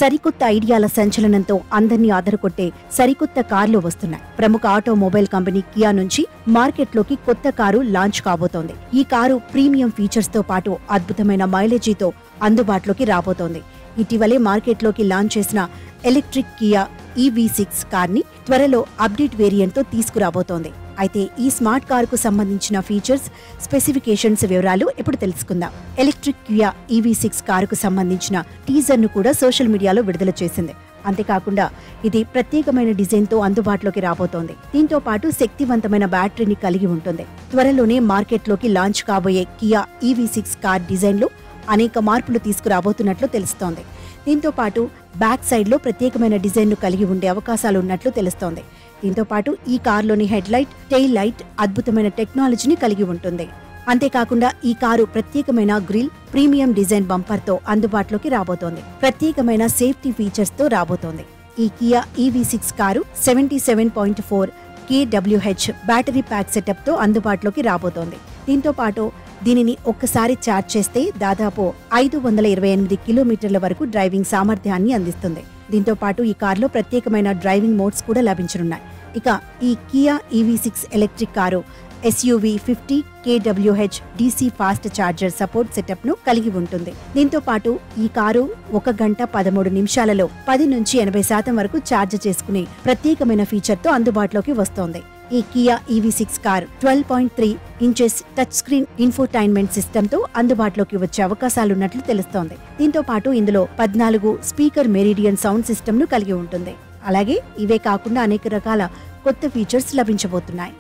సరికొత్త ఐడియాల సంచలనంతో అందర్నీ ఆదరకొట్టే సరికొత్త కార్లు వస్తున్నాయి. ప్రముఖ ఆటోమొబైల్ కంపెనీ కియా నుంచి మార్కెట్లోకి కొత్త కారు లాంచ్ కాబోతోంది. ఈ కారు ప్రీమియం ఫీచర్స్ తో పాటు అద్భుతమైన మైలేజీతో అందుబాటులోకి రాబోతోంది. ఇటీవలే మార్కెట్లోకి లాంచ్ చేసిన ఎలక్ట్రిక్ కియా EV6 కార్ని త్వరలో అప్డేట్ వేరియంట్ తో తీసుకురాబోతోంది. అయితే ఈ స్మార్ట్ కారుకు సంబంధించిన ఫీచర్స్, స్పెసిఫికేషన్స్ వివరాలు ఇప్పుడు తెలుసుకుందాం. ఎలక్ట్రిక్ కియా EV6 కారుకు సంబంధించిన టీజర్ ను కూడా సోషల్ మీడియాలో విడుదల చేసింది. అంతేకాకుండా ఇది ప్రత్యేకమైన డిజైన్ తో అందుబాటులోకి రాబోతోంది. దీంతో పాటు శక్తివంతమైన బ్యాటరీని కలిగి ఉంటుంది. త్వరలోనే మార్కెట్లోకి లాంచ్ కాబోయే కియా EV6 కార్ డిజైన్ లో అనేక మార్పులు తీసుకురాబోతున్నట్లు తెలుస్తోంది. దీంతో పాటు బ్యాక్ సైడ్ లో ప్రత్యేకమైన డిజైన్ ను కలిగి ఉండే అవకాశాలున్నట్లు తెలుస్తోంది. దీంతో పాటు ఈ కార్లోని హెడ్ లైట్, టెయిల్ లైట్ అద్భుతమైన టెక్నాలజీని కలిగి ఉంటుంది. అంతేకాకుండా ఈ కారు ప్రత్యేకమైన గ్రిల్, ప్రీమియం డిజైన్ బంపర్ తో అందుబాటులోకి రాబోతోంది. ప్రత్యేకమైన సేఫ్టీ ఫీచర్స్ తో రాబోతోంది. ఈ Kia EV6 car 77.4 kWh battery pack setup తో అందుబాటులోకి రాబోతోంది. దీంతో పాటు దీనిని ఒక్కసారి ఛార్జ్ చేస్తే దాదాపు 528 కిలోమీటర్ల వరకు డ్రైవింగ్ సామర్థ్యాన్ని అందిస్తుంది. దీంతో పాటు ఈ కార్లో ప్రత్యేకమైన డ్రైవింగ్ మోడ్స్ కూడా లభించనున్నాయి. ఇక ఈ Kia EV6 electric car SUV 50 kWh DC fast charger support setup ను కలిగి ఉంటుంది. దీంతో పాటు ఈ కారు 1 గంట 13 నిమిషాలలో 10 నుంచి 80% వరకు ఛార్జ్ చేసుకునే ప్రత్యేకమైన ఫీచర్ తో అందుబాటులోకి వస్తోంది. ఈ Kia EV6 car 12.3 inches touch screen infotainment system తో అందుబాటులోకి వచ్చే అవకాశాలున్నట్లు తెలుస్తోంది. దీంతో పాటు ఇందులో 14 స్పీకర్ మెరిడియన్ సౌండ్ సిస్టమ్ ను కలిగి ఉంటుంది. అలాగే ఇవే కాకుండా అనేక రకాల కొత్త ఫీచర్స్ లభించబోతున్నాయి.